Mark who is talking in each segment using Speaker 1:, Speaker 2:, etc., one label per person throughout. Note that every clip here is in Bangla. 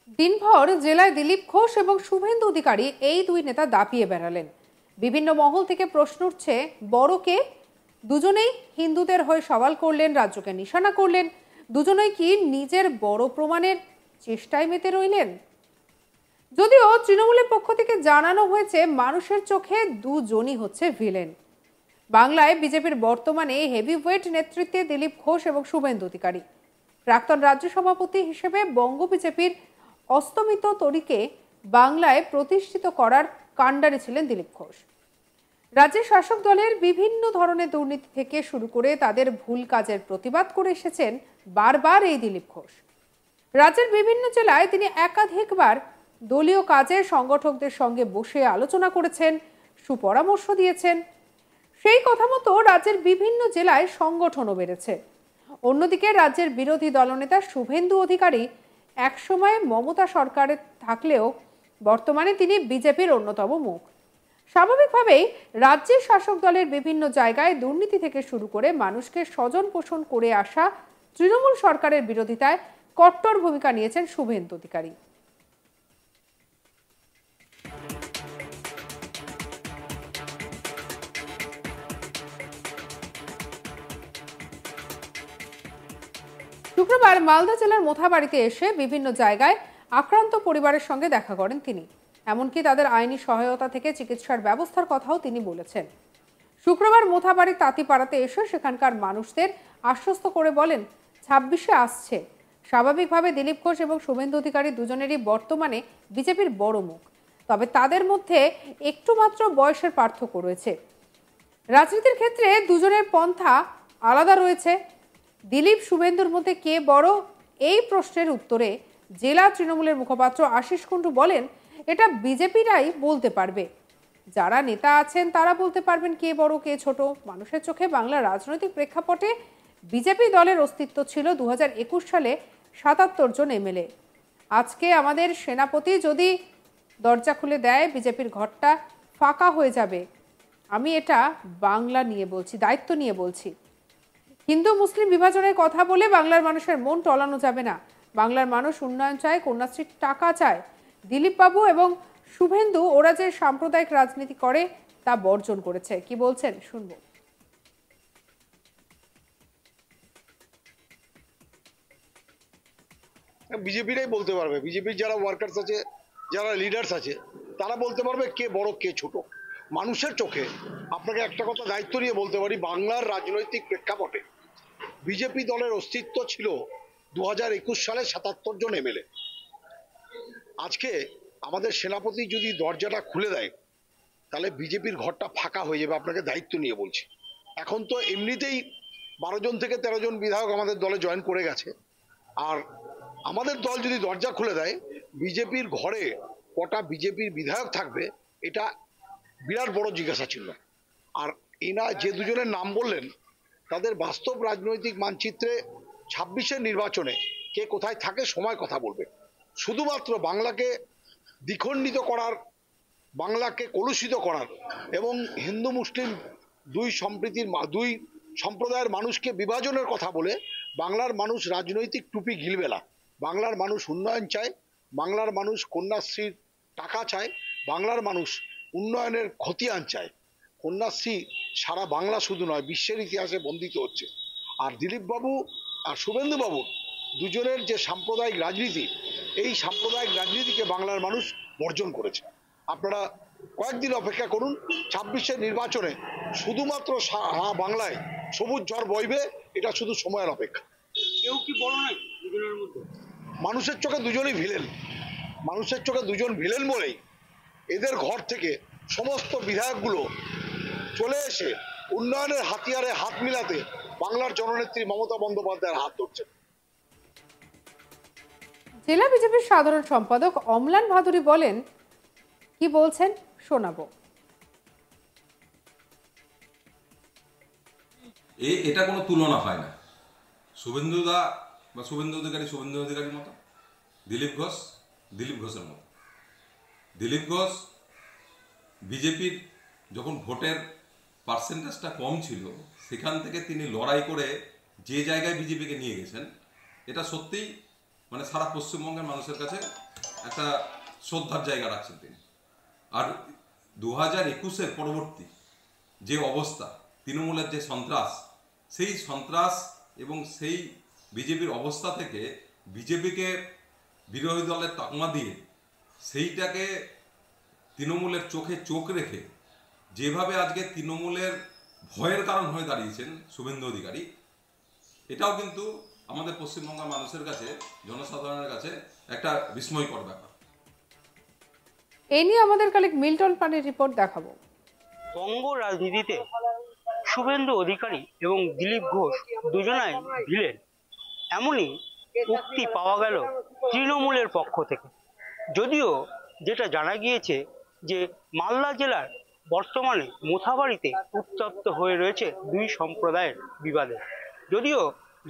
Speaker 1: দিনভর জেলায় দিলীপ ঘোষ এবং শুভেন্দু অধিকারী এই দুই নেতা দাপিয়ে বেড়ালেন। বিভিন্ন মহল থেকে প্রশ্ন উঠছে, বড় কে? দুজনেই হিন্দুদের হয়ে সওয়াল করলেন, রাজ্যকে নিশানা করলেন। দুজনেই কি নিজের বড় প্রমাণের চেষ্টায় মেতে রইলেন? যদিও তৃণমূলের পক্ষ থেকে জানানো হয়েছে, মানুষের চোখে দুজনই হচ্ছে ভিলেন। বাংলায় বিজেপির বর্তমানে হেভিওয়েট নেতৃত্বে দিলীপ ঘোষ এবং শুভেন্দু অধিকারী। প্রাক্তন রাজ্য সভাপতি হিসেবে বঙ্গ বিজেপির অস্তমিত তরিকে বাংলায় প্রতিষ্ঠিত করার কাণ্ডারি ছিলেন দিলীপ ঘোষ। রাজ্যের শাসক দলের বিভিন্ন ধরনের দুর্নীতি থেকে শুরু করে তাদের ভুল কাজের প্রতিবাদ করে এসেছেন বারবার এই দিলীপ ঘোষ। রাজ্যের বিভিন্ন জেলায় তিনি একাধিকবার দলীয় কাজে সংগঠকদের সঙ্গে বসে আলোচনা করেছেন, সুপরামর্শ দিয়েছেন। সেই কথা মতো রাজ্যের বিভিন্ন জেলায় সংগঠনও বেড়েছে। অন্যদিকে রাজ্যের বিরোধী দলনেতা শুভেন্দু অধিকারী একসময় মমতা সরকারে থাকলেও বর্তমানে তিনি বিজেপির অন্যতম মুখ। স্বাভাবিকভাবেই রাজ্যের শাসক দলের বিভিন্ন জায়গায় দুর্নীতি থেকে শুরু করে মানুষকে স্বজন পোষণ করে আসা তৃণমূল সরকারের বিরোধিতায় কট্টর ভূমিকা নিয়েছেন শুভেন্দু অধিকারী। শুক্রবার মালদা জেলার মোথাবাড়িতে এসে বিভিন্ন জায়গায় আক্রান্ত পরিবারের সঙ্গে দেখা করেন তিনি। এমনকি তাদের আইনি সহায়তা থেকে চিকিৎসার ব্যবস্থার কথাও তিনি বলেছেন। শুক্রবার মোথাবাড়ির তাঁতিপাড়াতে এসে সেখানকার মানুষদের আশ্বস্ত করে বলেন, 26শে আসছে। স্বাভাবিকভাবে দিলীপ ঘোষ এবং শুভেন্দু অধিকারী দুজনেরই বর্তমানে বিজেপির বড় মুখ। তবে তাদের মধ্যে একটু মাত্র বয়সের পার্থক্য রয়েছে। রাজনীতির ক্ষেত্রে দুজনের পন্থা আলাদা রয়েছে। দিলীপ শুভেন্দুর মধ্যে কে বড়, এই প্রশ্নের উত্তরে জেলা তৃণমূলের মুখপাত্র আশিস কুণ্ডু বলেন, এটা বিজেপিরাই বলতে পারবে। যারা নেতা আছেন তারা বলতে পারবেন কে বড় কে ছোট। মানুষের চোখে বাংলার রাজনৈতিক প্রেক্ষাপটে বিজেপি দলের অস্তিত্ব ছিল 2021 সালে 77 জন এমএলএ। আজকে আমাদের সেনাপতি যদি দরজা খুলে দেয়, বিজেপির ঘরটা ফাঁকা হয়ে যাবে। আমি এটা বাংলা নিয়ে বলছি, দায়িত্ব নিয়ে বলছি। হিন্দু মুসলিম বিভাজনের কথা বলে বাংলার মানুষের মন টলানো যাবে না। বাংলার মানুষ উন্নয়ন চায়, কন্যাশ্রীর টাকা চায়। দিলীপ বাবু এবং শুভেন্দু ওরা যে সাম্প্রদায়িক রাজনীতি করে তা বর্জন করেছে। কি বলছেন শুনবো।
Speaker 2: বিজেপিরাই বলতে পারবে, বিজেপির যারা ওয়ার্কার্স আছে, যারা লিডার্স আছে, তারা বলতে পারবে কে বড় কে ছোট। মানুষের চোখে আপনাকে একটা কথা দায়িত্ব নিয়ে বলতে পারি, বাংলার রাজনৈতিক প্রেক্ষাপটে বিজেপি দলের অস্তিত্ব ছিল 2021 সালে 77 জন এমএলএ। আজকে আমাদের সেনাপতি যদি দরজাটা খুলে দেয়, তাহলে বিজেপির ঘরটা ফাঁকা হয়ে যাবে। আপনাকে দায়িত্ব নিয়ে বলছি। এখন তো এমনিতেই 12 জন থেকে 13 জন বিধায়ক আমাদের দলে জয়েন করে গেছে। আর আমাদের দল যদি দরজা খুলে দেয়, বিজেপির ঘরে কটা বিজেপির বিধায়ক থাকবে, এটা বিরাট বড় জিজ্ঞাসা ছিল। আর এনা যে দুজনের নাম বললেন, তাদের বাস্তব রাজনৈতিক মানচিত্রে 26-এর নির্বাচনে কে কোথায় থাকে সময় কথা বলবে। শুধুমাত্র বাংলাকে দ্বিখণ্ডিত করার, বাংলাকে কলুষিত করার এবং হিন্দু মুসলিম দুই সম্প্রদায়ের মানুষকে বিভাজনের কথা বলে বাংলার মানুষ রাজনৈতিক টুপি গিলবে না। বাংলার মানুষ উন্নয়ন চায়, বাংলার মানুষ কন্যাশ্রীর টাকা চায়, বাংলার মানুষ উন্নয়নের খতিয়ান চায়। কন্যাশ্রী সারা বাংলা শুধু নয়, বিশ্বের ইতিহাসে বন্দিত হচ্ছে। আর দিলীপ বাবু আর শুভেন্দু বাবু দুজনের যে সাম্প্রদায়িক রাজনীতি, এই সাম্প্রদায়িক রাজনীতিকে বাংলার মানুষ বর্জন করেছে। আপনারা কয়েকদিন অপেক্ষা করুন, 26-এর নির্বাচনে শুধুমাত্র বাংলায় সবুজ ঝড় বইবে, এটা শুধু সময়ের অপেক্ষা।
Speaker 3: কেউ কি বড় নাই দুজনের মধ্যে?
Speaker 2: মানুষের চোখে দুজনই ভিলেন। মানুষের চোখে দুজন ভিলেন বলেই এদের ঘর থেকে সমস্ত বিধায়কগুলো চলে এসে উন্নয়নের হাতিয়ারে হাত মিলাতে বাংলার জননেত্রী মমতা বন্দ্যোপাধ্যায়ের হাত ধরছে।
Speaker 1: জেলা বিজেপির সাধারণ সম্পাদক অম্লান ভাদুরী বলেন, কি বলছেন শোনাবো।
Speaker 4: এটা কোনো তুলনা হয় না। শুভেন্দুদা বা শুভেন্দু অধিকারীর মতো, দিলীপ ঘোষের মতো। দিলীপ ঘোষ বিজেপির যখন ভোটের পার্সেন্টেজটা কম ছিল, সেখান থেকে তিনি লড়াই করে যে জায়গায় বিজেপিকে নিয়ে গেছেন, এটা সত্যিই মানে সারা পশ্চিমবঙ্গের মানুষের কাছে একটা শ্রদ্ধার জায়গা রাখছেন তিনি। আর 2021-এর পরবর্তী যে অবস্থা, তৃণমূলের যে সন্ত্রাস, সেই সন্ত্রাস এবং সেই বিজেপির অবস্থা থেকে বিজেপিকে বিরোধী দলের তকমা দিয়ে সেইটাকে তৃণমূলের চোখে চোখ রেখে যেভাবে আজকে তৃণমূলের ভয়ের কারণ হয়ে দাঁড়িয়েছেন শুভেন্দু অধিকারী, এটাও কিন্তু আমাদের পশ্চিমবঙ্গের মানুষের কাছে, জনসাধারণের কাছে একটা বিস্ময়কর ব্যাপার।
Speaker 1: এই নিয়ে আমাদের কালেক্ট মিল্টন পানের রিপোর্ট দেখাবো।
Speaker 3: বঙ্গ রাজনীতিতে শুভেন্দু অধিকারী এবং দিলীপ ঘোষ দুজনাই ভিলেন, এমনই উক্তি পাওয়া গেল তৃণমূলের পক্ষ থেকে। যদিও যেটা জানা গিয়েছে যে মালদা জেলার বর্তমানে মোথাবাড়িতে উত্তপ্ত হয়ে রয়েছে দুই সম্প্রদায়ের বিবাদে। যদিও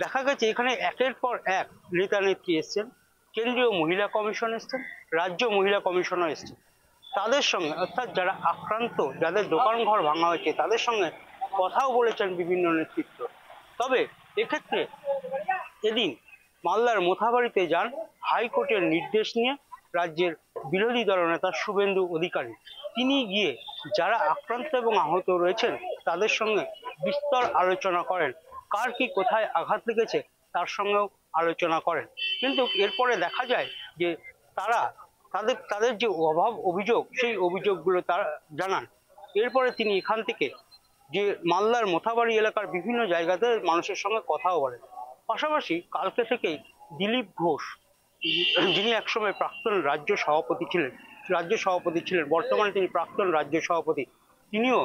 Speaker 3: দেখা গেছে এখানে একের পর এক নেতা নেত্রী এসছেন, কেন্দ্রীয় মহিলা কমিশন এসছেন, রাজ্য মহিলা কমিশনও এসছেন। তাদের সঙ্গে অর্থাৎ যারা আক্রান্ত, যাদের দোকান ঘর ভাঙা হয়েছে, তাদের সঙ্গে কথাও বলেছেন বিভিন্ন নেতৃত্ব। তবে এক্ষেত্রে এদিন মালদার মোথাবাড়িতে যান হাইকোর্টের নির্দেশ নিয়ে রাজ্যের বিরোধী দলনেতা শুভেন্দু অধিকারী। তিনি গিয়ে যারা আক্রান্ত এবং আহত রয়েছেন তাদের সঙ্গে বিস্তর আলোচনা করেন, কার কি কোথায় আঘাত লেগেছে তার সঙ্গেও আলোচনা করেন। কিন্তু এরপরে দেখা যায় যে তাদের যে অভাব অভিযোগ, সেই অভিযোগগুলো তারা জানান। এরপরে তিনি এখান থেকে যে মালদার মোথাবাড়ি এলাকার বিভিন্ন জায়গাতে মানুষের সঙ্গে কথাও বলেন। পাশাপাশি কালকে থেকেই দিলীপ ঘোষ, যিনি একসময় প্রাক্তন রাজ্য সভাপতি ছিলেন, বর্তমানে তিনি প্রাক্তন রাজ্য সভাপতি, তিনিও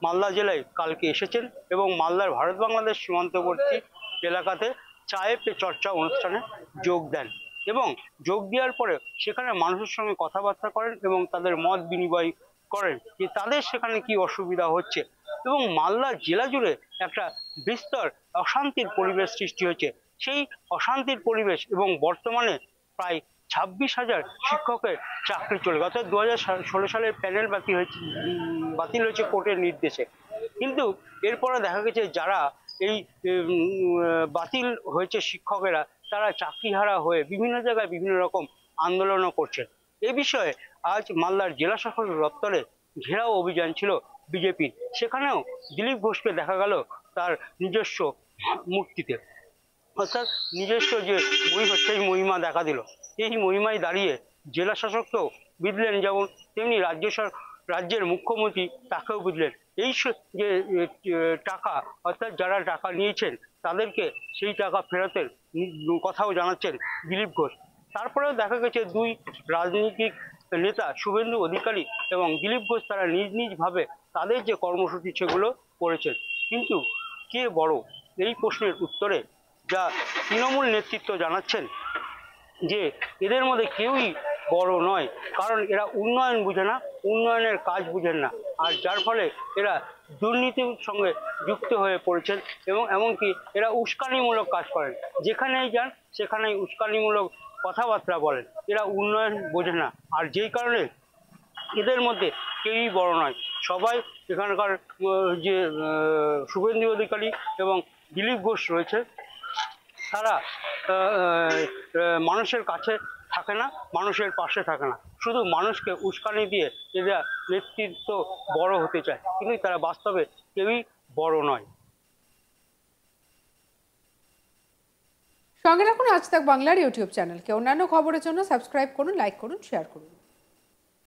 Speaker 3: মালদা জেলায় কালকে এসেছেন এবং মালদার ভারত বাংলাদেশ সীমান্তবর্তী এলাকাতে চায়ে পে চর্চা অনুষ্ঠানে যোগ দেন এবং যোগ দেওয়ার পরে সেখানে মানুষের সঙ্গে কথাবার্তা করেন এবং তাদের মত বিনিময় করেন যে তাদের সেখানে কি অসুবিধা হচ্ছে। এবং মালদা জেলা জুড়ে একটা বিস্তর অশান্তির পরিবেশ সৃষ্টি হয়েছে। সেই অশান্তির পরিবেশ এবং বর্তমানে প্রায় 26,000 শিক্ষকের চাকরি চলে গেছে। 2016 সালের প্যানেল বাতিল হয়েছে কোর্টের নির্দেশে। কিন্তু এরপরে দেখা গেছে যারা এই বাতিল হয়েছে শিক্ষকেরা, তারা চাকরিহারা হয়ে বিভিন্ন জায়গায় বিভিন্ন রকম আন্দোলনও করছেন। এ বিষয়ে আজ মালদার জেলা শাসক দপ্তরে ঘেরাও অভিযান ছিল বিজেপির। সেখানেও দিলীপ ঘোষকে দেখা গেল তার নিজস্ব মূর্তিতে, অর্থাৎ নিজস্ব যে মহিমা, সেই মহিমা দেখা দিল। এই মহিমায় দাঁড়িয়ে জেলা শাসককেও বিঁধলেন, যেমন তেমনি রাজ্যের মুখ্যমন্ত্রী তাকেও বুঝলেন। এই যে টাকা, অর্থাৎ যারা টাকা নিয়েছেন তাদেরকে সেই টাকা ফেরতের কথাও জানাচ্ছেন দিলীপ ঘোষ। তারপরেও দেখা গেছে দুই রাজনৈতিক নেতা শুভেন্দু অধিকারী এবং দিলীপ ঘোষ তারা নিজ নিজ ভাবে তাদের যে কর্মসূচি সেগুলো করেছেন। কিন্তু কে বড়, এই প্রশ্নের উত্তরে যা তৃণমূল নেতৃত্ব জানাচ্ছেন যে এদের মধ্যে কেউই বড় নয়, কারণ এরা উন্নয়ন বুঝে না, উন্নয়নের কাজ বুঝেন না, আর যার ফলে এরা দুর্নীতির সঙ্গে যুক্ত হয়ে পড়েছেন এবং এমনকি এরা উস্কানিমূলক কাজ করেন। যেখানেই যান সেখানেই উস্কানিমূলক কথাবার্তা বলেন। এরা উন্নয়ন বোঝে না, আর যেই কারণে এদের মধ্যে কেউই বড় নয়। সবাই এখানকার যে শুভেন্দু অধিকারী এবং দিলীপ ঘোষ রয়েছে তারা মানুষের কাছে থাকে না, মানুষের পাশে থাকে না, শুধু মানুষকে উস্কানি দিয়ে এরা নেতৃত্ব বড় হতে চায়, কিন্তু তারা বাস্তবে কেউই বড় নয়।
Speaker 1: সঙ্গে রাখুন আজ তাক বাংলার ইউটিউব চ্যানেলকে। অন্যান্য খবরের জন্য সাবস্ক্রাইব করুন, লাইক করুন, শেয়ার করুন।